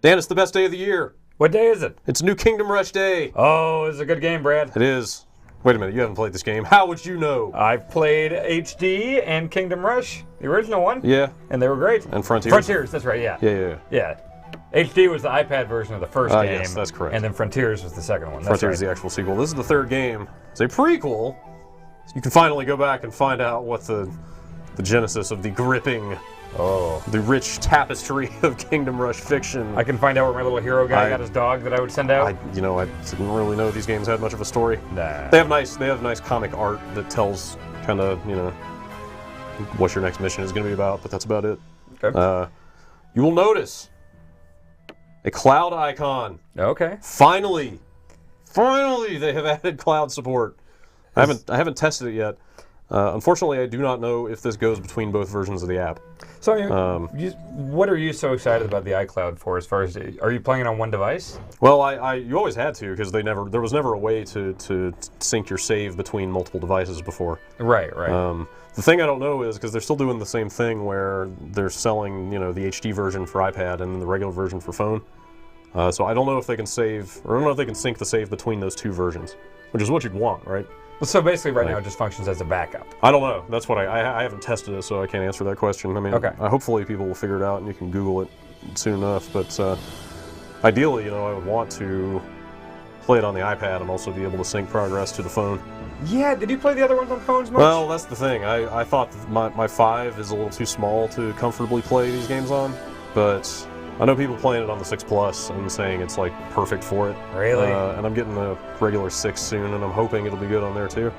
Dan, it's the best day of the year. What day is it? It's New Kingdom Rush Day. Oh, it's a good game, Brad. It is. Wait a minute, you haven't played this game. How would you know? I've played HD and Kingdom Rush, the original one. Yeah. And they were great. And Frontiers. Frontiers, that's right, yeah. Yeah. HD was the iPad version of the first game. Yes, that's correct. And then Frontiers was the second one. That's Frontiers right. is the actual sequel. This is the third game. It's a prequel. So you can finally go back and find out what the genesis of the gripping, the rich tapestry of Kingdom Rush fiction. I can find out where my little hero guy got his dog that I would send out. I didn't really know these games had much of a story. Nah. They have nice comic art that tells kind of, what your next mission is going to be about, but that's about it. Okay. You will notice a cloud icon. Okay. Finally, they have added cloud support. I haven't tested it yet. Unfortunately, I do not know if this goes between both versions of the app. So, what are you so excited about the iCloud for? As far as, are you playing it on one device? Well, you always had to because there was never a way to sync your save between multiple devices before. Right. The thing I don't know is because they're still doing the same thing where they're selling, the HD version for iPad and the regular version for phone. So I don't know if they can save, or I don't know if they can sync the save between those two versions, which is what you'd want, right? So basically, right now it just functions as a backup. I don't know. That's what I haven't tested it, so I can't answer that question. I mean, hopefully people will figure it out and you can Google it soon enough. But ideally, I would want to play it on the iPad and also be able to sync progress to the phone. Yeah, did you play the other ones on phones much? Well, that's the thing. I thought that my 5 is a little too small to comfortably play these games on, but I know people playing it on the 6 Plus and saying it's like perfect for it. Really? And I'm getting the regular 6 soon, and I'm hoping it'll be good on there too.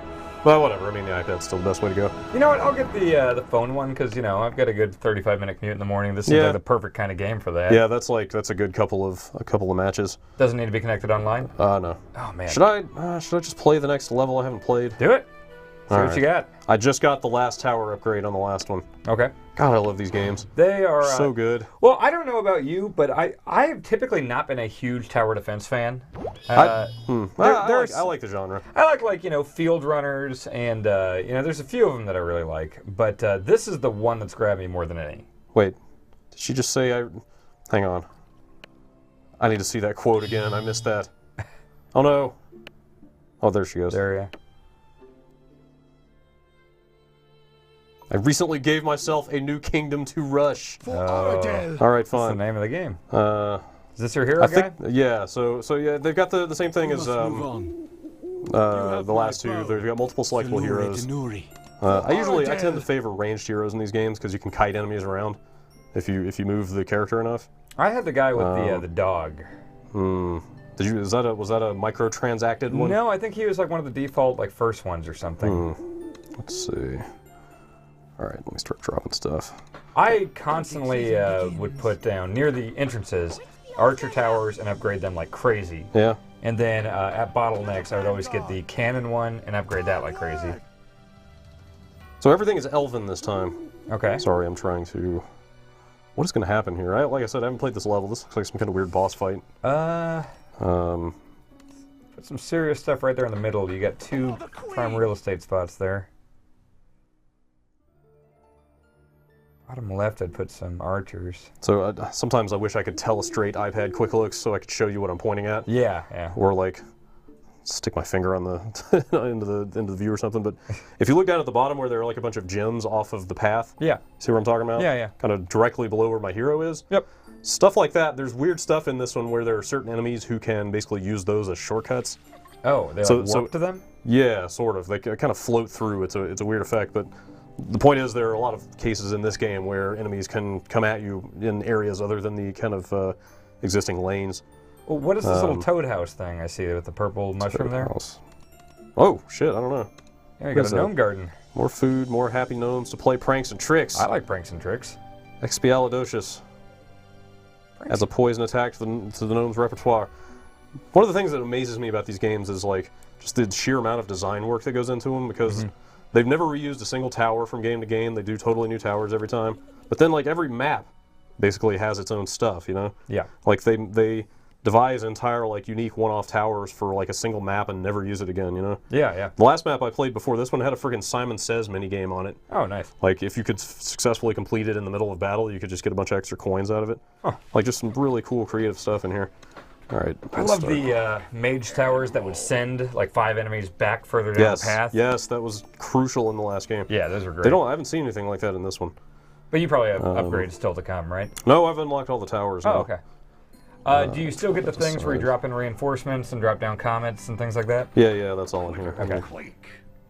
But whatever. I mean, the iPad's still the best way to go. You know what? I'll get the phone one because I've got a good 35-minute commute in the morning. This seems like the perfect kind of game for that. Yeah, that's a good couple of matches. Doesn't need to be connected online. No. Oh man. Should I just play the next level I haven't played? Do it. See what you got. I just got the last tower upgrade on the last one. Okay. God, I love these games. They are so good. Well, I don't know about you, but I have typically not been a huge tower defense fan. I like the genre. I like field runners, and there's a few of them that I really like, but this is the one that's grabbed me more than any. Wait, did she just say Hang on. I need to see that quote again. I missed that. Oh no. Oh, there she goes. There, yeah. I recently gave myself a new kingdom to rush. All right, fine. That's the name of the game. Is this your I hero think, guy? Yeah. So yeah, they've got the same thing as the last two. They've got multiple selectable heroes. I tend to favor ranged heroes in these games because you can kite enemies around if you move the character enough. I had the guy with the dog. Was that a microtransacted one? No, I think he was like one of the default first ones or something. Let's see. All right, let me start dropping stuff. I constantly would put down near the entrances archer towers and upgrade them like crazy. Yeah. And then at bottlenecks, I would always get the cannon one and upgrade that like crazy. So everything is elven this time. Okay. Sorry, I'm trying to... What is going to happen here? Like I said, I haven't played this level. This looks like some kind of weird boss fight. Put some serious stuff right there in the middle. You got 2 prime real estate spots there. Bottom left, I'd put some archers. So sometimes I wish I could telestrate quick looks so I could show you what I'm pointing at. Yeah. Or stick my finger on the into the view or something. But if you look down at the bottom where there are a bunch of gems off of the path. Yeah. See what I'm talking about? Yeah. Kind of directly below where my hero is. Yep. Stuff like that. There's weird stuff in this one where there are certain enemies who can basically use those as shortcuts. Oh, they warp to them? Yeah, sort of. They kind of float through. It's a weird effect, but the point is there are a lot of cases in this game where enemies can come at you in areas other than the kind of existing lanes. Well, what is this little toad house thing I see with the purple mushroom there? House. Oh, shit, I don't know. Yeah, you got a gnome garden. More food, more happy gnomes to play pranks and tricks. I like pranks and tricks. Expialidocious. As a poison attack to the gnome's repertoire. One of the things that amazes me about these games is just the sheer amount of design work that goes into them because they've never reused a single tower from game to game. They do totally new towers every time. But then every map basically has its own stuff, Yeah. devise entire like unique one-off towers for like a single map and never use it again, you know? Yeah, yeah. The last map I played before this one had a freaking Simon Says minigame on it. Oh, nice. Like, if you could successfully complete it in the middle of battle, you could just get a bunch of extra coins out of it. Huh. Like, just some really cool creative stuff in here. All right. I love the Mage Towers that would send like 5 enemies back further down the path. Yes, that was crucial in the last game. Yeah, those were great. I haven't seen anything like that in this one. But you probably have upgrades still to come, right? No, I've unlocked all the towers now. Oh, okay. Do you still get the things where you drop in reinforcements and drop down comets and things like that? Yeah, that's all in here. Okay.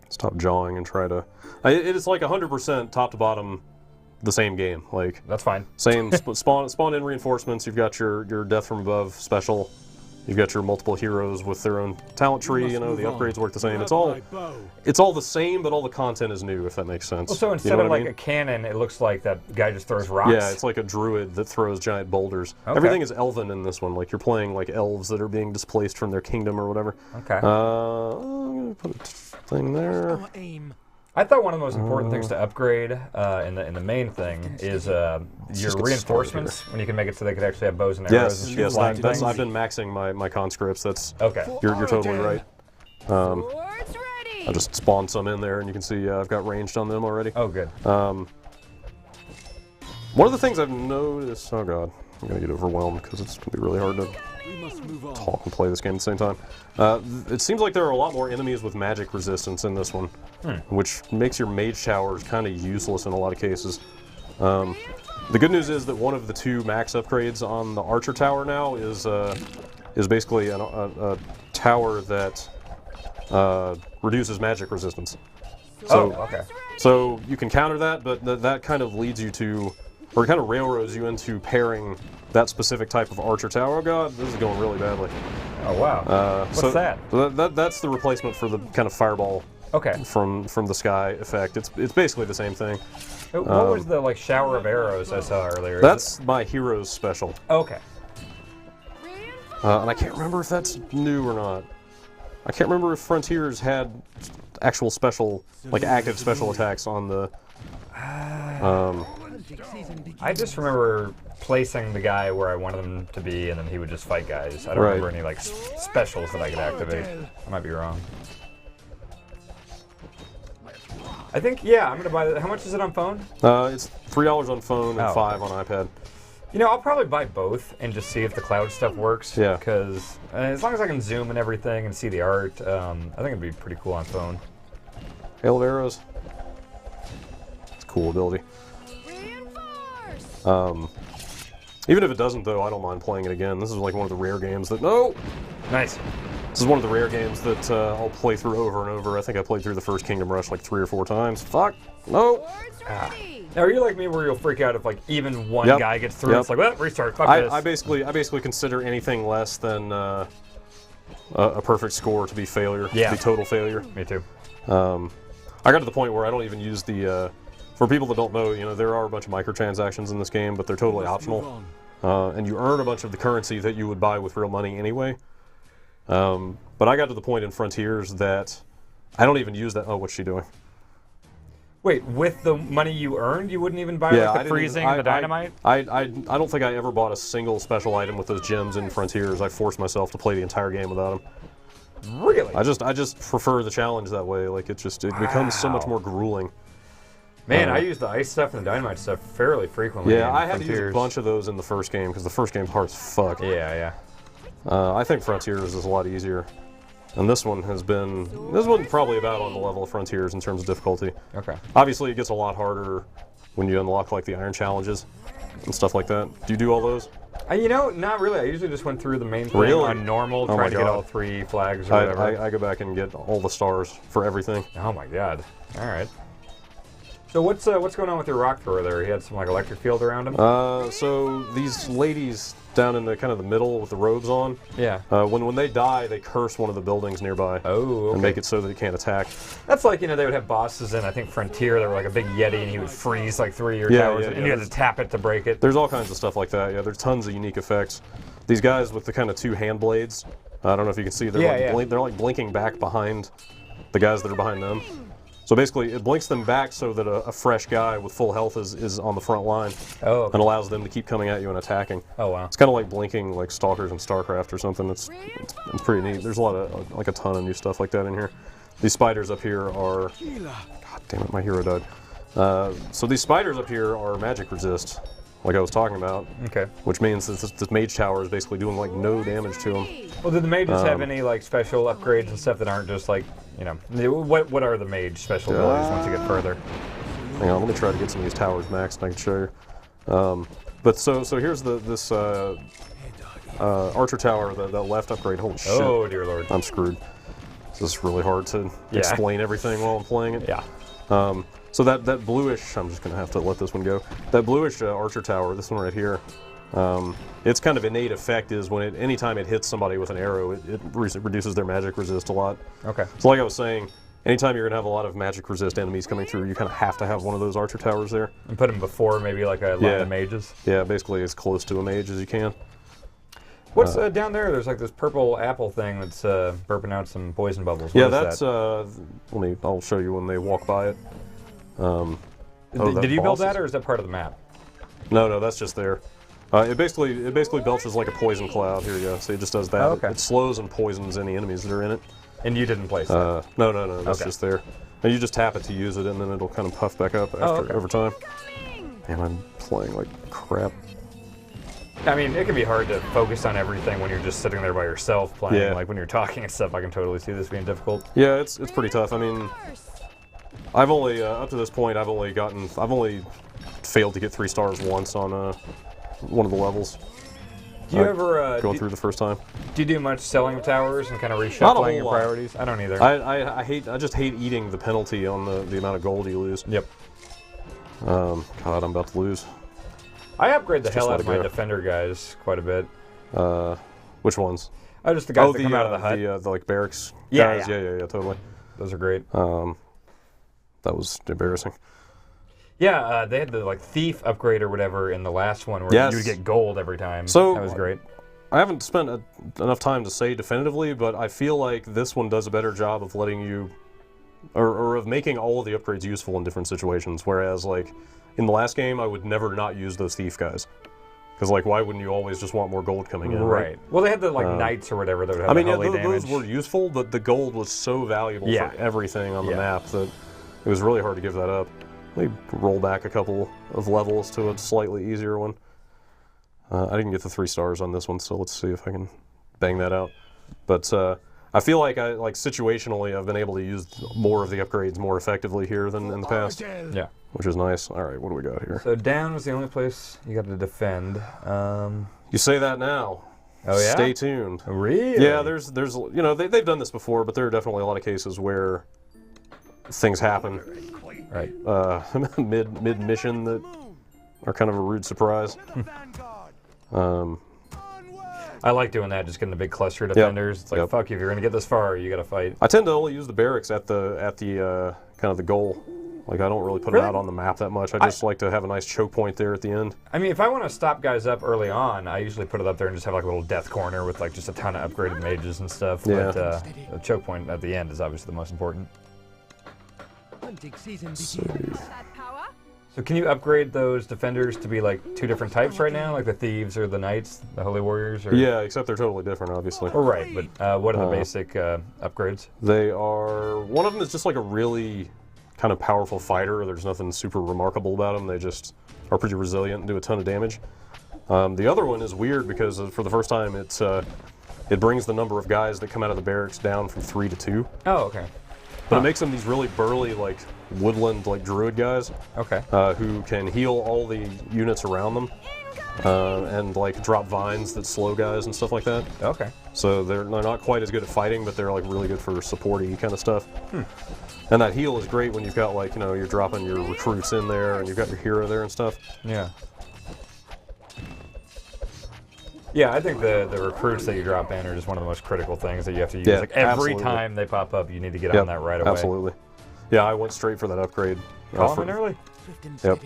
Stop jawing and try to... It is like 100% top to bottom the same game. Like, that's fine. Same spawn in reinforcements. You've got your death from above special. You've got your multiple heroes with their own talent tree. You know, the upgrades work the same. It's all the same, but all the content is new, if that makes sense. Well, so instead of like a cannon, it looks like that guy just throws rocks. Yeah, it's like a druid that throws giant boulders. Okay. Everything is elven in this one. Like, you're playing like elves that are being displaced from their kingdom or whatever. Okay. I'm gonna put a thing there. I thought one of the most important things to upgrade in the main thing is your reinforcements, when you can make it so they could actually have bows and arrows and shoot flying things. I've been maxing my conscripts. That's okay. You're totally right. I just spawned some in there, and you can see I've got ranged on them already. Oh, good. One of the things I've noticed... Oh, God. I'm going to get overwhelmed, because it's going to be really hard to talk and play this game at the same time. It seems like there are a lot more enemies with magic resistance in this one, which makes your Mage Towers kind of useless in a lot of cases. The good news is that one of the 2 max upgrades on the Archer Tower now is basically a tower that reduces magic resistance. So, okay. So you can counter that, but that kind of leads you to, or kind of railroads you into pairing that specific type of Archer Tower. Oh God, this is going really badly. Oh wow. What's that? That's the replacement for the kind of fireball. Okay. From the sky effect. It's basically the same thing. What was the like shower of arrows I saw earlier? That's my hero's special. Okay. And I can't remember if that's new or not. I can't remember if Frontiers had actual special, like active special attacks on the. I just remember placing the guy where I wanted him to be, and then he would just fight guys. I don't remember any like specials that I could activate. I might be wrong. I think, yeah, I'm gonna buy that. How much is it on phone? It's $3 on phone and $5 on iPad. You know, I'll probably buy both and just see if the cloud stuff works. Yeah. Because as long as I can zoom and everything and see the art, I think it'd be pretty cool on phone. Hail of Arrows. It's a cool ability. Even if it doesn't, though, I don't mind playing it again. This is like one of the rare games that... No! Nice. This is one of the rare games that I'll play through over and over. I think I played through the first Kingdom Rush like 3 or 4 times. Fuck! No! Now, are you like me where you'll freak out if like even one guy gets through? It's like, well, restart. Fuck this. I basically consider anything less than a perfect score to be failure. Yeah. To be total failure. Me too. I got to the point where I don't even use the... for people that don't know, you know, there are a bunch of microtransactions in this game, but they're totally optional. And you earn a bunch of the currency that you would buy with real money anyway. But I got to the point in Frontiers that I don't even use that. Oh, what's she doing? Wait, with the money you earned, you wouldn't even buy like the freezing and the dynamite? I don't think I ever bought a single special item with those gems in Frontiers. I forced myself to play the entire game without them. Really? I just prefer the challenge that way. Like it becomes so much more grueling. Man, I use the ice stuff and the dynamite stuff fairly frequently. Yeah, I had to use a bunch of those in the first game because the first game's hard as fuck. Yeah. I think Frontiers is a lot easier. And this one's probably about on the level of Frontiers in terms of difficulty. Okay. Obviously, it gets a lot harder when you unlock like the iron challenges and stuff like that. Do you do all those? You know, not really. I usually just went through the main thing on normal, trying to get all 3 flags or whatever. I go back and get all the stars for everything. Oh my god. All right. So what's going on with your rock thrower there? He had some like electric field around him? So these ladies down in the kind of the middle with the robes on. Yeah. When they die, they curse one of the buildings nearby. Oh, okay. And make it so that it can't attack. That's like, you know, they would have bosses in, I think, Frontier. They were like a big Yeti, and he would freeze like 3 of your towers, and you had to tap it to break it. There's all kinds of stuff like that. Yeah, there's tons of unique effects. These guys with the kind of 2 hand blades. I don't know if you can see. They're like blinking back behind the guys that are behind them. So basically, it blinks them back so that a fresh guy with full health is on the front line. Oh. Okay. And allows them to keep coming at you and attacking. Oh wow. It's kind of like blinking like stalkers in StarCraft or something. It's pretty neat. There's a lot of like a ton of new stuff like that in here. These spiders up here are. God damn it, my hero died. So these spiders up here are magic resist, like I was talking about. Okay. Which means that this Mage Tower is basically doing like no damage to them. Well, do the mages have any like special upgrades and stuff that aren't just like, you know, what are the mage special abilities once you get further? Hang on, let me try to get some of these towers maxed and I can show you. But so here's this Archer Tower, the left upgrade. Holy shit. Oh dear lord. I'm screwed. This is really hard to explain everything while I'm playing it. Yeah. So that bluish, I'm just going to have to let this one go. That bluish Archer Tower, this one right here, its kind of innate effect is when anytime it hits somebody with an arrow, it reduces their magic resist a lot. Okay. So like I was saying, anytime you're going to have a lot of magic resist enemies coming through, you kind of have to have one of those Archer Towers there. And put them before maybe like a line of mages? Yeah, basically as close to a mage as you can. What's down there? There's like this purple apple thing that's burping out some poison bubbles. What is that? I'll show you when they walk by it. Did you build that, or is that part of the map? No, that's just there. It basically belches like a poison cloud. Here you go. So it just does that. Oh, okay. It slows and poisons any enemies that are in it. And you didn't place that? No. That's just there. And you just tap it to use it, and then it'll kind of puff back up over time. Damn, I'm playing like crap. I mean, it can be hard to focus on everything when you're just sitting there by yourself playing. Yeah. Like when you're talking and stuff, I can totally see this being difficult. Yeah, it's pretty tough. I mean, I've only up to this point, I've only failed to get 3 stars once on one of the levels. Do you ever going through the first time? Do you do much selling of towers and kind of reshuffling your priorities? I don't either. I just hate eating the penalty on the amount of gold you lose. Yep. God, I'm about to lose. I upgrade the hell out of my defender guys quite a bit. Which ones? Oh, just the guys that come out of the hut. The like barracks guys. Yeah, totally. Those are great. That was embarrassing. Yeah, they had the like thief upgrade or whatever in the last one where you would get gold every time. So that was great. I haven't spent enough time to say definitively, but I feel like this one does a better job of letting you, or of making all of the upgrades useful in different situations. Whereas like in the last game, I would never not use those thief guys. Because like, why wouldn't you always just want more gold coming in? Right. Well, they had the like knights or whatever that would have holy damage. Those were useful, but the gold was so valuable for everything on the map that it was really hard to give that up. Let me roll back a couple of levels to a slightly easier one. I didn't get the 3 stars on this one, so let's see if I can bang that out. But I feel like situationally, I've been able to use more of the upgrades more effectively here than in the past. Yeah. Which is nice. All right, what do we got here? So down is the only place you got to defend. You say that now. Oh yeah. Stay tuned. Really? Yeah. There's you know they've done this before, but there are definitely a lot of cases where things happen. Right. Mid mission that are kind of a rude surprise. I like doing that, just getting the big cluster of defenders. It's like, fuck you, if you're going to get this far, you got to fight. I tend to only use the barracks at the kind of the goal. Like, I don't really put them out on the map that much. I just like to have a nice choke point there at the end. I mean, if I want to stop guys up early on, I usually put it up there and just have like a little death corner with like just a ton of upgraded mages and stuff. Yeah. But the choke point at the end is obviously the most important. So can you upgrade those defenders to be like 2 different types right now? Like the thieves or the knights, the holy warriors? Or? Yeah, except they're totally different, obviously. Oh, right, but what are the basic upgrades? They are... One of them is just like a really kind of powerful fighter. There's nothing super remarkable about them. They just are pretty resilient and do a ton of damage. The other one is weird because for the first time it brings the number of guys that come out of the barracks down from 3 to 2. Oh, okay. But it makes them these really burly, like, woodland, like, druid guys. Okay. Who can heal all the units around them. And, like, drop vines that slow guys and stuff like that. Okay. So they're not quite as good at fighting, but they're, like, really good for supporty kind of stuff. And that heal is great when you've got, like, you know, you're dropping your recruits in there and you've got your hero there and stuff. Yeah. Yeah, I think the recruits that you drop in are just one of the most critical things that you have to use. Yeah, like every time they pop up, you need to get on that right away. Absolutely. Yeah, I went straight for that upgrade. Call them in early? Yep.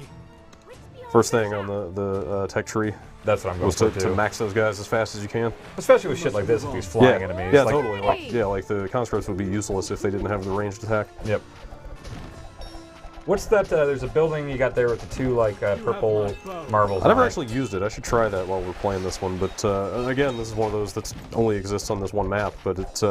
First thing on the tech tree. That's what I'm going for too. To max those guys as fast as you can. Especially with shit like this, if he's flying enemies. Yeah, like, totally. Like the conscripts would be useless if they didn't have the ranged attack. Yep. What's that? There's a building you got there with the two like purple marbles. I never actually used it. I should try that while we're playing this one. But again, this is one of those that only exists on this one map. But it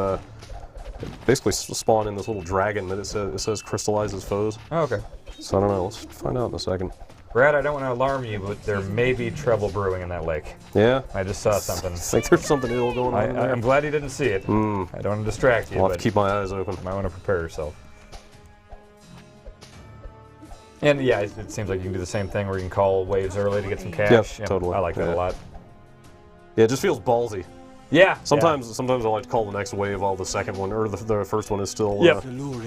basically spawned in this little dragon that it says crystallizes foes. Oh, okay. So I don't know. Let's find out in a second. Brad, I don't want to alarm you, but there may be trouble brewing in that lake. Yeah? I just saw something. I think there's something ill going on there. I'm glad you didn't see it. I don't want to distract you, I'll have to keep my eyes open. You might want to prepare yourself. And yeah, it seems like you can do the same thing where you can call waves early to get some cash. Yep, totally. I like that a lot. Yeah, it just feels ballsy. Yeah. Sometimes I like to call the next wave while the second one or the first one is still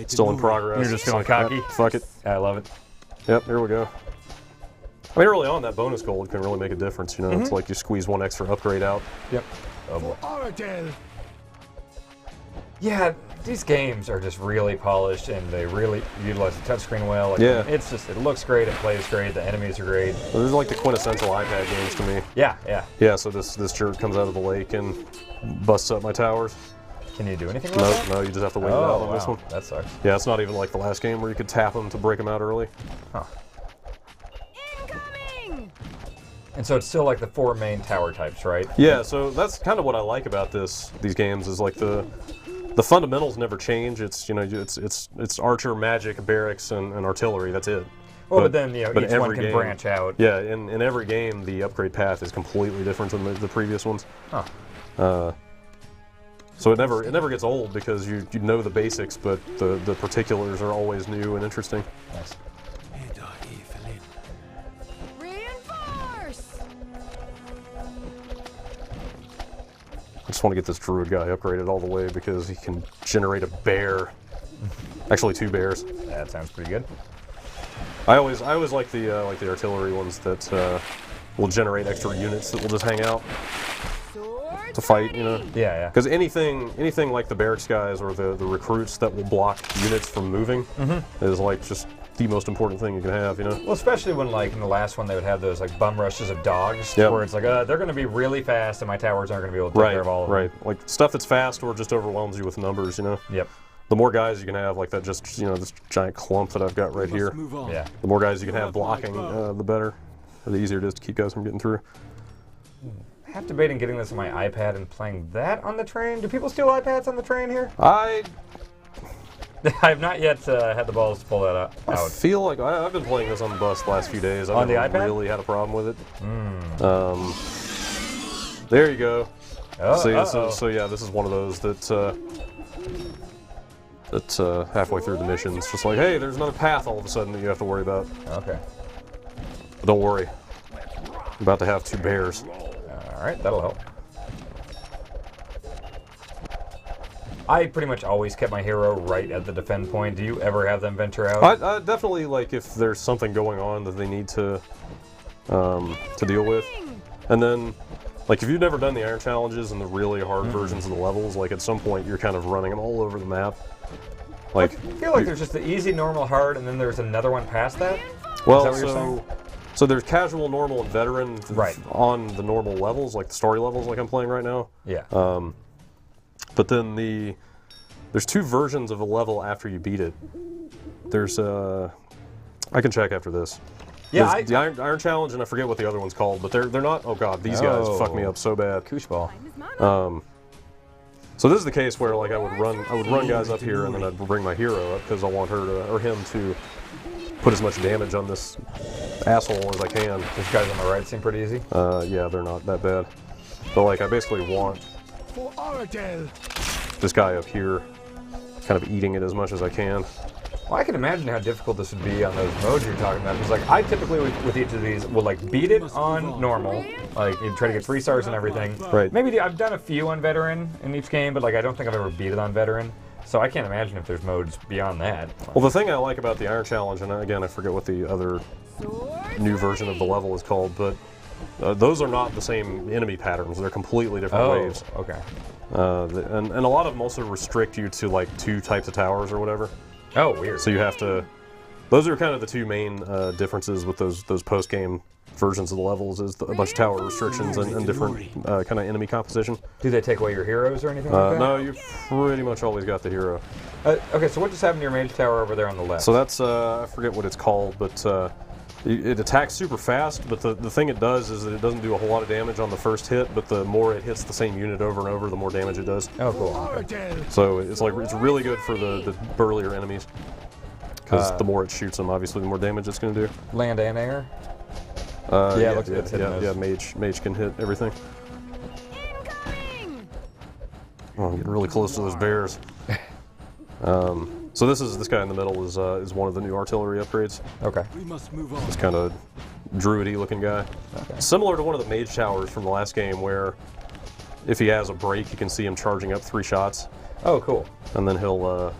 still in progress. You're just feeling cocky. Fuck it. I love it. Yep, here we go. I mean, early on, that bonus gold can really make a difference. You know, it's like you squeeze one extra upgrade out. Yep. Yeah, these games are just really polished and they really utilize the touchscreen well. Like, yeah. It's just, it looks great, it plays great, the enemies are great. Well, these are like the quintessential iPad games to me. Yeah, yeah. Yeah, so this jerk comes out of the lake and busts up my towers. Can you do anything with that? No, you just have to wait it out on this one. That sucks. Yeah, it's not even like the last game where you could tap them to break them out early. Huh. And so it's still like the 4 main tower types, right? Yeah, so that's kind of what I like about these games is like the fundamentals never change. It's it's archer, magic, barracks, and artillery. That's it. Well, but then each one can branch out. Yeah, in every game the upgrade path is completely different than the previous ones. Huh. So it never gets old because you know the basics, but the particulars are always new and interesting. Nice. I just want to get this druid guy upgraded all the way because he can generate a bear. Actually, 2 bears. That sounds pretty good. I always like the artillery ones that will generate extra units that will just hang out to fight. You know. Yeah, yeah. Because anything like the barracks guys or the recruits that will block units from moving is like just the most important thing you can have, you know? Well, especially when, like, in the last one, they would have those, like, bum rushes of dogs, where it's like, they're going to be really fast, and my towers aren't going to be able to take care of all of them. Right, like, stuff that's fast or just overwhelms you with numbers, you know? Yep. The more guys you can have, like that just, this giant clump that I've got right here. Yeah. The more guys you can have blocking, the better. The easier it is to keep guys from getting through. I have debating getting this on my iPad and playing that on the train. Do people steal iPads on the train here? I have not yet had the balls to pull that out. I feel like I've been playing this on the bus the last few days. On the iPad? Really had a problem with it. There you go. So yeah, this is one of those that halfway through the mission, it's just like, hey, there's another path all of a sudden that you have to worry about. Okay. But don't worry. I'm about to have 2 bears. All right, that'll help. I pretty much always kept my hero right at the defend point. Do you ever have them venture out? I definitely, like, if there's something going on that they need to deal with. And then, like, if you've never done the iron challenges and the really hard versions of the levels, like, at some point you're kind of running them all over the map. Like, I feel like there's just the easy, normal, hard, and then there's another one past that? Well, Is that what you're saying? So there's casual, normal, and veteran on the normal levels, like the story levels like I'm playing right now. Yeah. But then there's 2 versions of a level after you beat it. There's I can check after this. Yeah, the Iron Challenge, and I forget what the other one's called, but they're not. Oh god, these guys fuck me up so bad. Kooshball. So this is the case where like I would run guys up here, and then I'd bring my hero up because I want him to put as much damage on this asshole as I can. These guys on the right seem pretty easy. Yeah, they're not that bad. But like I basically want this guy up here, kind of eating it as much as I can. Well, I can imagine how difficult this would be on those modes you're talking about. Because, like, I typically, with each of these, will, like, beat it on normal. Like, you try to get 3 stars and everything. Right. Maybe I've done a few on veteran in each game, but, like, I don't think I've ever beat it on veteran. So I can't imagine if there's modes beyond that. Well, the thing I like about the Iron Challenge, and again, I forget what the other new version of the level is called, but those are not the same enemy patterns. They're completely different waves. Okay. And a lot of them also restrict you to, like, 2 types of towers or whatever. Oh, weird. So you have to, those are kind of the two main differences with those post-game versions of the levels, is a bunch of tower restrictions and different kind of enemy composition. Do they take away your heroes or anything like that? No, you've pretty much always got the hero. Okay, so what just happened to your Mage Tower over there on the left? So that's, I forget what it's called, but it attacks super fast, but the thing it does is that it doesn't do a whole lot of damage on the first hit, but the more it hits the same unit over and over, the more damage it does. Oh, cool. Okay. So it's really good for the burlier enemies, because the more it shoots them, obviously, the more damage it's going to do. Land and air? Yeah, Mage can hit everything. Oh, I'm getting really close to those bears. So this guy in the middle is one of the new artillery upgrades. Okay. We must move on. This kind of druidy looking guy. Okay. Similar to one of the Mage Towers from the last game, where if he has a break, you can see him charging up 3 shots. Oh, cool. And then he'll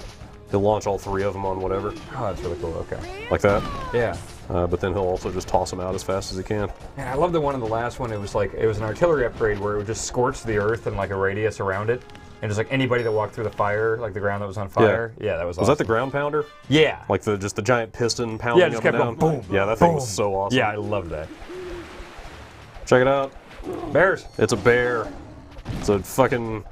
launch all 3 of them on whatever. Oh, that's really cool. Okay. Like that. Yeah. But then he'll also just toss them out as fast as he can. Man, I love the one in the last one. It was an artillery upgrade where it would just scorch the earth and like a radius around it, and just like anybody that walked through the fire, like the ground that was on fire. Yeah, that was awesome. Was that the ground pounder? Yeah. Like just the giant piston pounding just up kept and down? going boom. Yeah, that thing was so awesome. Yeah, I love that. Check it out. Bears. It's a bear. It's a fucking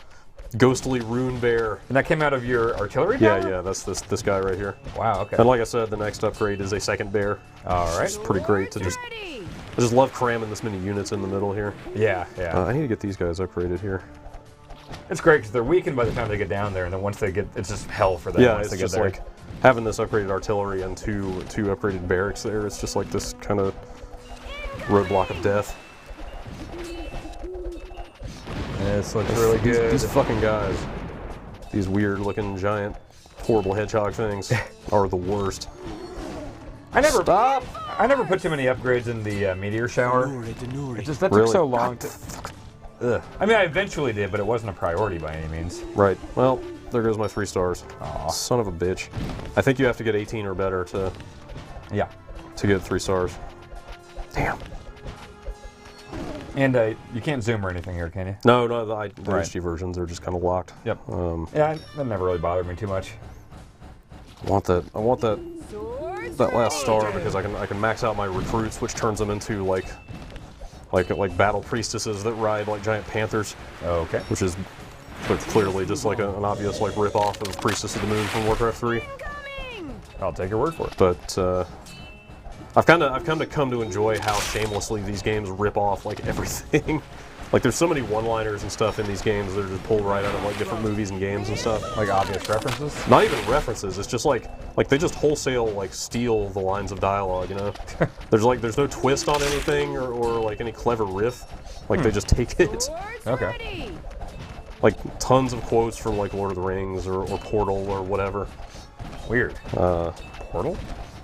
ghostly rune bear. And that came out of your artillery tower? Yeah, that's this guy right here. Wow, okay. And like I said, the next upgrade is a second bear. All right. It's pretty great to just... I just love cramming this many units in the middle here. Yeah. I need to get these guys upgraded here. It's great because they're weakened by the time they get down there, and then once they get, it's just hell for them Yeah, once it's they get just there. like having this upgraded artillery and two upgraded barracks there. It's just like this kind of roadblock of death. This looks really good. These fucking guys, these weird looking giant horrible hedgehog things are the worst. I never put too many upgrades in the meteor shower. It just that took Really? so long to. Ugh. I mean, I eventually did, but it wasn't a priority by any means. Right. Well, there goes my 3 stars. Aw. Son of a bitch. I think you have to get 18 or better to get 3 stars. Damn. And you can't zoom or anything here, can you? No, the HD versions are just kind of locked. Yep. Yeah, that never really bothered me too much. I want that last star because I can max out my recruits, which turns them into like battle priestesses that ride like giant panthers. Oh, okay. Which is clearly just like an obvious like rip off of Priestess of the Moon from Warcraft 3. I'll take your word for it. But I've come to enjoy how shamelessly these games rip off like everything. Like there's so many one-liners and stuff in these games that are just pulled right out of like different movies and games and stuff. Like obvious references? Not even references. It's just like they just wholesale like steal the lines of dialogue. You know, there's no twist on anything or like any clever riff. Like they just take it. Okay. Like tons of quotes from like Lord of the Rings or Portal or whatever. Weird. Portal?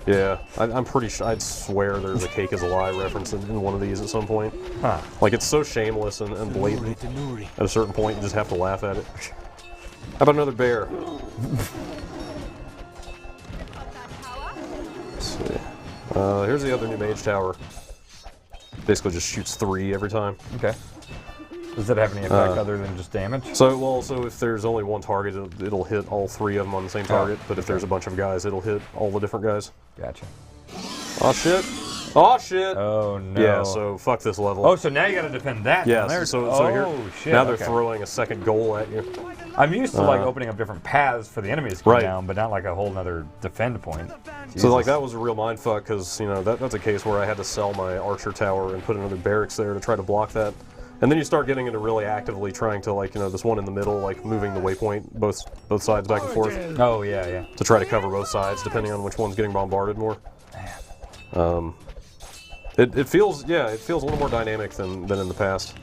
Yeah, I'm pretty sure. I'd swear there's a "cake is a lie" reference in one of these at some point. Huh. Like it's so shameless and blatant. At a certain point, you just have to laugh at it. How about another bear? Let's see. Here's the other new Mage Tower. Basically, just shoots 3 every time. Okay. Does that have any effect other than just damage? So if there's only one target, it'll hit all 3 of them on the same target. But if there's a bunch of guys, it'll hit all the different guys. Gotcha. Oh shit! Oh shit! Oh no. Yeah, so fuck this level. Oh, so now you gotta defend that. Yeah, down there. so here, shit. now they're okay. throwing a second goal at you. I'm used to like opening up different paths for the enemies to come down, but not like a whole nother defend point. Jesus. So like that was a real mindfuck because you know that's a case where I had to sell my archer tower and put another barracks there to try to block that. And then you start getting into really actively trying to like this one in the middle, like moving the waypoint both sides back and forth. Oh yeah. To try to cover both sides depending on which one's getting bombarded more. It feels a little more dynamic than in the past,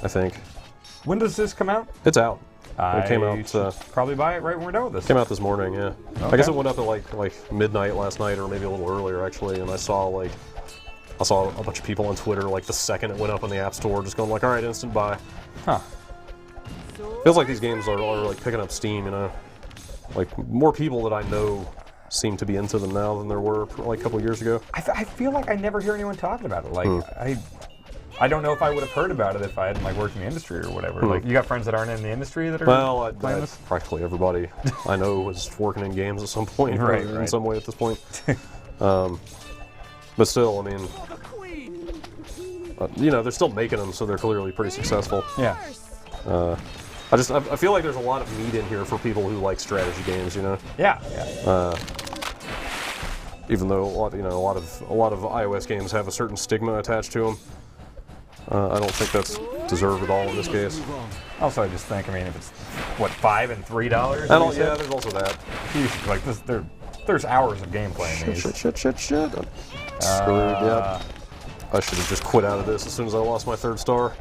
I think. When does this come out? It's out. It came out. Probably buy it right when we're done with this. Came out this morning, yeah. Okay. I guess it went up at like midnight last night, or maybe a little earlier actually. And I saw a bunch of people on Twitter like the second it went up on the App Store, just going like, "All right, instant buy." Huh. Feels like these games are like picking up steam, you know. Like more people that I know seem to be into them now than there were like a couple years ago. I feel like I never hear anyone talking about it. Like I I don't know if I would have heard about it if I hadn't like worked in the industry or whatever. Like, you got friends that aren't in the industry that are playing this? Practically everybody I know is working in games at some point, in some way at this point. But still, I mean, you know, they're still making them, so they're clearly pretty successful. Yeah. I feel like there's a lot of meat in here for people who like strategy games, you know. Yeah. Even though a lot of iOS games have a certain stigma attached to them, I don't think that's deserved at all in this case. Also, I just think, I mean, if it's what, $5 and $3, yeah, there's also that. Jeez, like this, there's hours of gameplay in these. Shit. I'm screwed. Yeah. I should have just quit out of this as soon as I lost my 3rd star.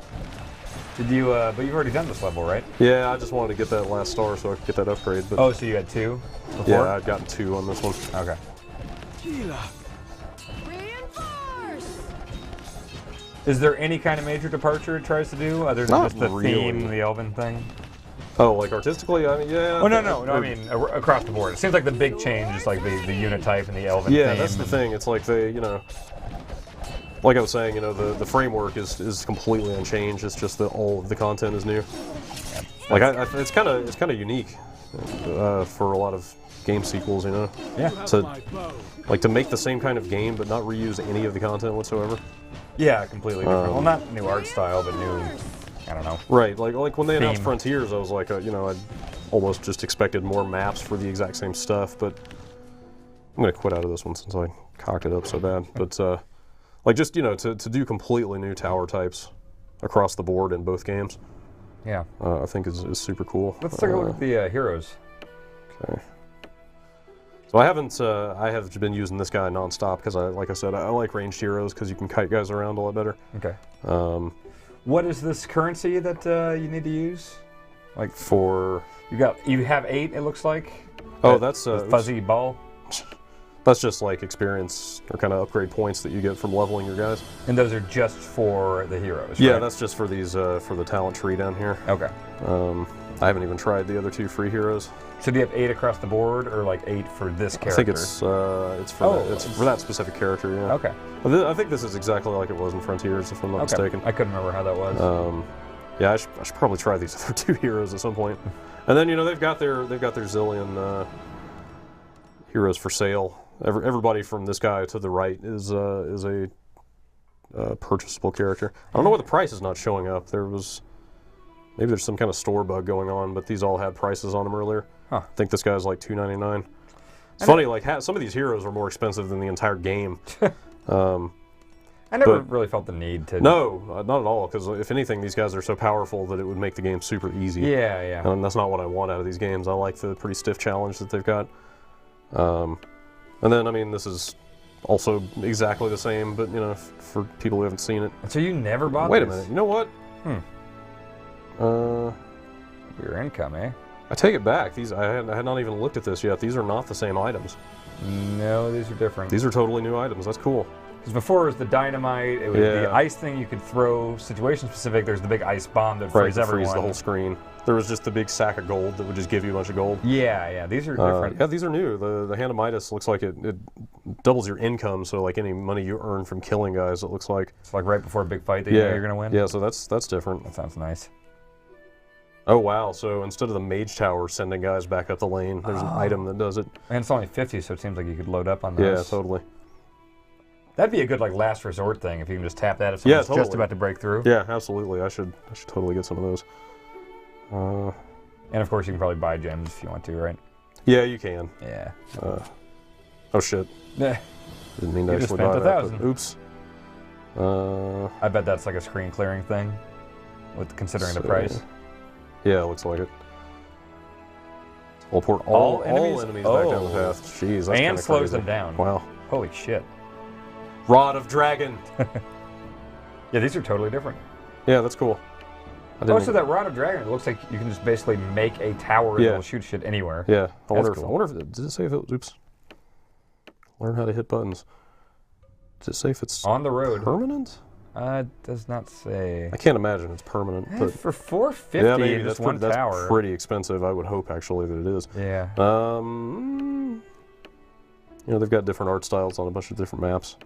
Did you? But you've already done this level, right? Yeah, I just wanted to get that last star so I could get that upgrade. But oh, so you had 2 before? Yeah, I'd gotten 2 on this one. Okay. Is there any kind of major departure it tries to do other than just the theme, the elven thing? Oh, like artistically? I mean, yeah. Oh, no. I mean, across the board. It seems like the big change is like the unit type and the elven theme. Yeah, that's the thing. It's like they, you know, like I was saying, you know, the framework is completely unchanged. It's just that all of the content is new. Yeah. Like, it's kind of unique for a lot of game sequels, you know. Yeah. To make the same kind of game but not reuse any of the content whatsoever. Yeah, completely different. Well, not new art style, but new, I don't know. Right, like when they announced Frontiers, I was like, you know, I'd almost just expected more maps for the exact same stuff, but I'm gonna quit out of this one since I cocked it up so bad. But like, just, you know, to do completely new tower types across the board in both games, yeah, I think is super cool. Let's take a look at the heroes. Okay. So I have been using this guy nonstop because like I said, I like ranged heroes because you can kite guys around a lot better. Okay. What is this currency that you need to use? Like you have 8, it looks like. Oh, that's fuzzy ball. That's just like experience or kind of upgrade points that you get from leveling your guys. And those are just for the heroes. Yeah, right? that's just for these for the talent tree down here. Okay. I haven't even tried the other 2 free heroes. So do you have 8 across the board, or like 8 for this character? I think it's for that specific character. Yeah. Okay. I think this is exactly like it was in Frontiers, if I'm not mistaken. I couldn't remember how that was. Yeah, I should probably try these other 2 heroes at some point. And then, you know, they've got their zillion heroes for sale. Everybody from this guy to the right is a purchasable character. I don't know why the price is not showing up. Maybe there's some kind of store bug going on, but these all had prices on them earlier. Huh. I think this guy's like $2.99. It's funny, like some of these heroes are more expensive than the entire game. I never really felt the need to. No, not at all. Because if anything, these guys are so powerful that it would make the game super easy. Yeah. And that's not what I want out of these games. I like the pretty stiff challenge that they've got. And then, I mean, this is also exactly the same, but, you know, for people who haven't seen it. So you never bought Wait a minute. You know what? Your income, eh? I take it back. I had not even looked at this yet. These are not the same items. No, these are different. These are totally new items. That's cool. Because before it was the dynamite, it was the ice thing you could throw, situation specific. There's the big ice bomb that frees everyone. Freeze the whole screen. There was just the big sack of gold that would just give you a bunch of gold. Yeah, these are different. Yeah, these are new. The Hand of Midas looks like it doubles your income, so like any money you earn from killing guys, it looks like. It's like right before a big fight that you know you're going to win? Yeah, so that's different. That sounds nice. Oh, wow. So instead of the Mage Tower sending guys back up the lane, there's an item that does it. And it's only 50, so it seems like you could load up on those. Yeah, totally. That'd be a good like last resort thing if you can just tap that if someone's just about to break through. Yeah, absolutely. I should totally get some of those. And of course you can probably buy gems if you want to, right? Yeah, you can. Yeah. Oh shit. Yeah. Didn't mean to actually buy that. 1,000. Oops. I bet that's like a screen clearing thing, with considering the price. Yeah, it looks like it. Teleport all enemies back down the path. Jeez, that's and slows crazy. them down. Wow. Holy shit. Rod of Dragon. Yeah, these are totally different. Yeah, that's cool. So that Rod of Dragon, it looks like you can just basically make a tower that will shoot shit anywhere. Yeah, I wonder if did it say if it? Oops. Learn how to hit buttons. Does it say if it's on the road permanent? It does not say. I can't imagine it's permanent. But for $450 in just one tower. That's pretty expensive. I would hope actually that it is. Yeah. You know, they've got different art styles on a bunch of different maps.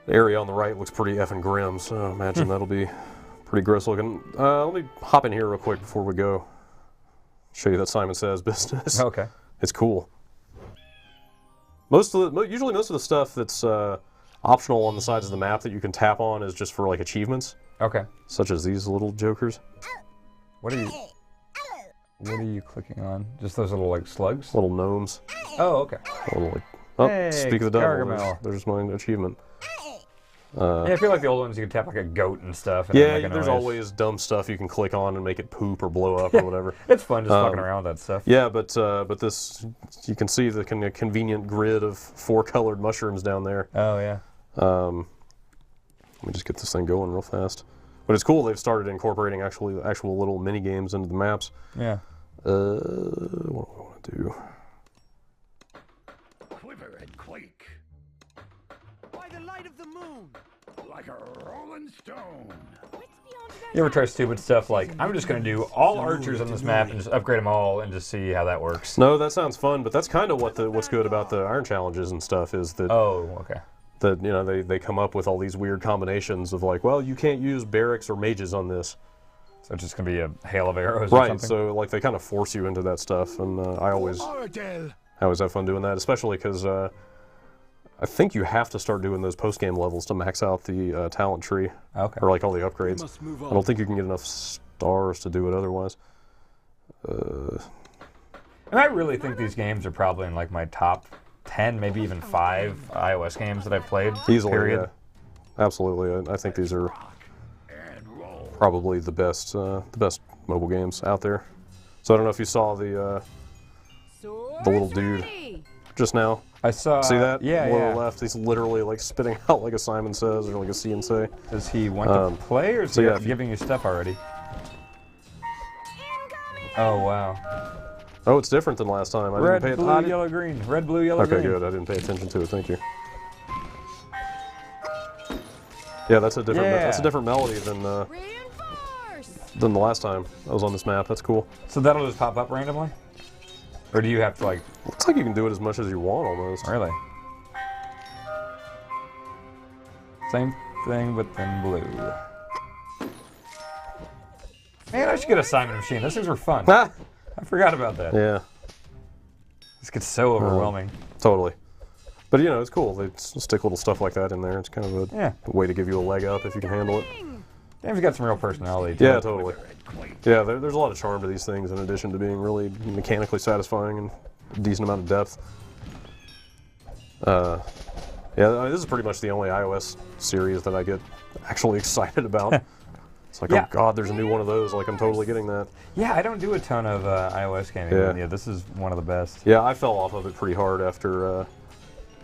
The area on the right looks pretty effing grim, so I imagine that'll be pretty gross looking. Let me hop in here real quick before we go. Show you that Simon Says business. Okay. It's cool. Usually most of the stuff that's optional on the sides of the map that you can tap on is just for like achievements. Okay. Such as these little jokers. What are you clicking on? Just those little like slugs? Little gnomes. Oh, okay. Little, like, oh, Hey, speak of the devil. Gargamel. There's my achievement. Yeah, I feel like the old ones you could tap like a goat and stuff. And Yeah, make a there's noise. always dumb stuff you can click on and make it poop or blow up or whatever. It's fun just fucking around with that stuff. Yeah, but this, you can see the convenient grid of 4 colored mushrooms down there. Oh, yeah. Let me just get this thing going real fast. But it's cool they've started incorporating actual little mini games into the maps. Yeah. What do I want to do? Quiver and quake. By the light of the moon. Like a rolling stone. You ever try stupid stuff like, I'm just going to do all archers on this map and just upgrade them all and just see how that works? No, that sounds fun, but that's kind of what's good about the Iron Challenges and stuff is that... Oh, okay. That, you know, they come up with all these weird combinations of like, well, you can't use barracks or mages on this. So it's just going to be a hail of arrows or Right, something? so like they kind of force you into that stuff, and I always have fun doing that, especially because I think you have to start doing those post-game levels to max out the talent tree, Okay. or like all the upgrades. I don't think you can get enough stars to do it otherwise. And I really think these games are probably in like my top 10, maybe even 5 iOS games that I've played. Easily, period. yeah. Absolutely. I think these are probably the best mobile games out there. So I don't know if you saw the little dude just now. I saw. See that? Yeah, Lower yeah. left. He's literally like spitting out like a Simon Says or like a See and Say. Does he want to play or is so he yeah, giving you stuff already? Oh, wow. Oh, it's different than last time. Red, blue, yellow, green. Red, blue, yellow, Okay, green. good. I didn't pay attention to it. Thank you. Yeah, that's a different melody than the last time I was on this map. That's cool. So that'll just pop up randomly? Or do you have to like... Looks like you can do it as much as you want almost. Really? Same thing, but then blue. Man, I should get a Simon machine. Those things were fun. Ah! I forgot about that. Yeah. This gets so overwhelming. Totally. But you know, it's cool. They stick little stuff like that in there. It's kind of a way to give you a leg up if you can handle it. Game's got some real personality to Yeah, it. totally. Yeah, there's a lot of charm to these things in addition to being really mechanically satisfying and a decent amount of depth. Yeah, I mean, this is pretty much the only iOS series that I get actually excited about. It's like, oh god, there's a new one of those. Like, I'm totally getting that. Yeah, I don't do a ton of iOS gaming. Yeah. Yeah, this is one of the best. Yeah, I fell off of it pretty hard after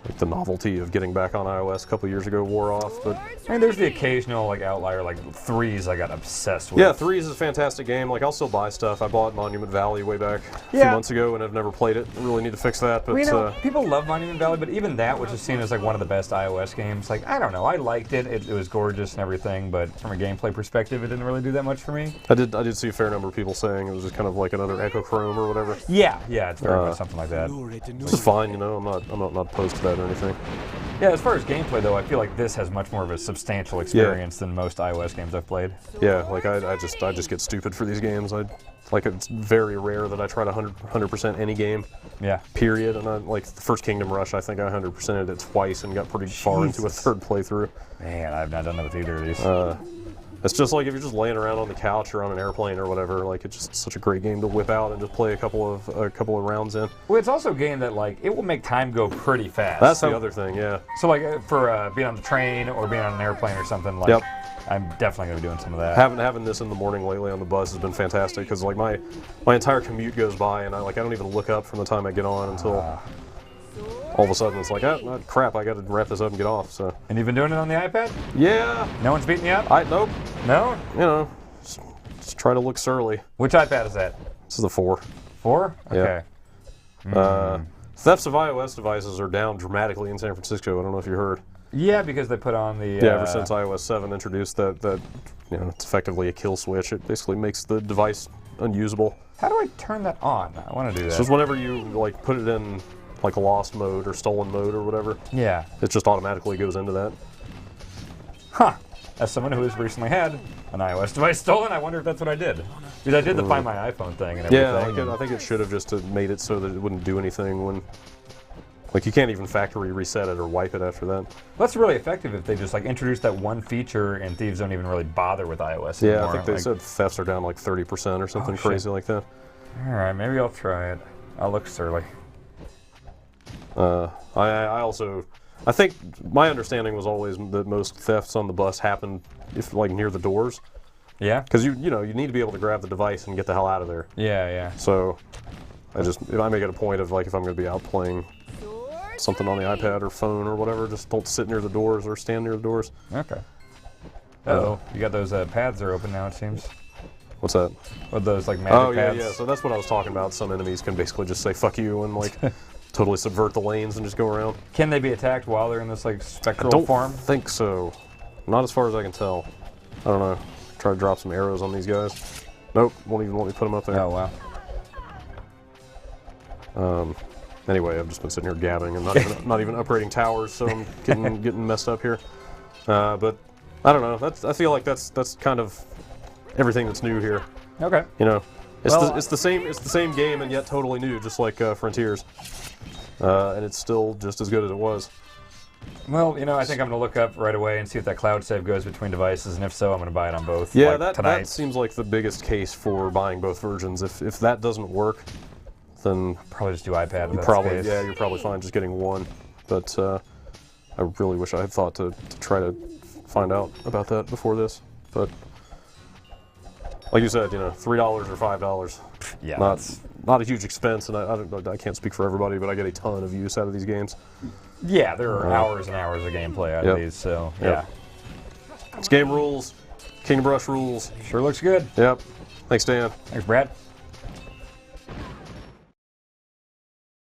like the novelty of getting back on iOS a couple years ago wore off. But I mean, there's the occasional like outlier, like Threes. I got obsessed with. yeah, Threes is a fantastic game. Like, I'll still buy stuff. I bought Monument Valley way back a few months ago, and I've never played it. I really need to fix that. But well, you know, people love Monument Valley, but even that, which is seen as like one of the best iOS games, like I don't know, I liked it. It was gorgeous and everything, but from a gameplay perspective, it didn't really do that much for me. I did see a fair number of people saying it was just kind of like another Echochrome or whatever. Yeah, it's very much something like that. Which is fine, you know. I'm not opposed to that or anything. Yeah, as far as gameplay though, I feel like this has much more of a substantial experience than most iOS games I've played. Yeah, like I just get stupid for these games. It's very rare that I try to 100% any game. Yeah. Period. And I like the first Kingdom Rush. I think I 100%ed it twice and got pretty far into a third playthrough. Man, I've not done that with either of these. It's just like if you're just laying around on the couch or on an airplane or whatever, like it's just such a great game to whip out and just play a couple of rounds in. Well, it's also a game that like it will make time go pretty fast. That's the other thing, yeah. So like for being on the train or being on an airplane or something, like I'm definitely gonna be doing some of that. Having this in the morning lately on the bus has been fantastic because like my entire commute goes by and I don't even look up from the time I get on until all of a sudden it's like, oh, crap, I got to wrap this up and get off. So. And you've been doing it on the iPad? Yeah. No one's beating you up? Nope. No? You know, just try to look surly. Which iPad is that? This is the 4. 4? Okay. Thefts of iOS devices are down dramatically in San Francisco. I don't know if you heard. Yeah, because they put on the... Yeah, ever since iOS 7 introduced that you know, it's effectively a kill switch. It basically makes the device unusable. How do I turn that on? I want to do that. So just whenever you like put it in like lost mode or stolen mode or whatever, yeah, it just automatically goes into that. Huh. As someone who has recently had an iOS device stolen, I wonder if that's what I did. Because I did the Find My iPhone thing and everything. Yeah, I think it should have just made it so that it wouldn't do anything when... Like, you can't even factory reset it or wipe it after that. That's really effective if they just, like, introduce that one feature and thieves don't even really bother with iOS anymore. Yeah, I think they said thefts are down like 30% or something crazy like that. Alright, maybe I'll try it. I'll look surly. I think my understanding was always that most thefts on the bus happen if like near the doors. Yeah? Because you need to be able to grab the device and get the hell out of there. Yeah, yeah. So if I make it a point of like if I'm going to be out playing something on the iPad or phone or whatever, just don't sit near the doors or stand near the doors. Okay. Uh-oh. You got those pads are open now, it seems. What's that? With those like magic pads? Yeah. So that's what I was talking about. Some enemies can basically just say fuck you and like totally subvert the lanes and just go around. Can they be attacked while they're in this like spectral form? I don't think so. Not as far as I can tell. I don't know. Try to drop some arrows on these guys. Nope, won't even let me put them up there. Oh wow. Anyway, I've just been sitting here gabbing and not even upgrading towers, so I'm getting messed up here. But I don't know. I feel like that's kind of everything that's new here. Okay. You know, it's the same game and yet totally new, just like Frontiers. And it's still just as good as it was. Well, you know, I think I'm going to look up right away and see if that cloud save goes between devices, and if so, I'm going to buy it on both. Yeah, like, that seems like the biggest case for buying both versions. If that doesn't work, then probably just do iPad. You're probably fine just getting one. But I really wish I had thought to try to find out about that before this. But like you said, $3 or $5. Yeah, not a huge expense, and I can't speak for everybody, but I get a ton of use out of these games. Yeah, there are hours and hours of gameplay out of these, so yeah. This game rules. King Brush rules. Sure looks good. Yep. Thanks, Dan. Thanks, Brad.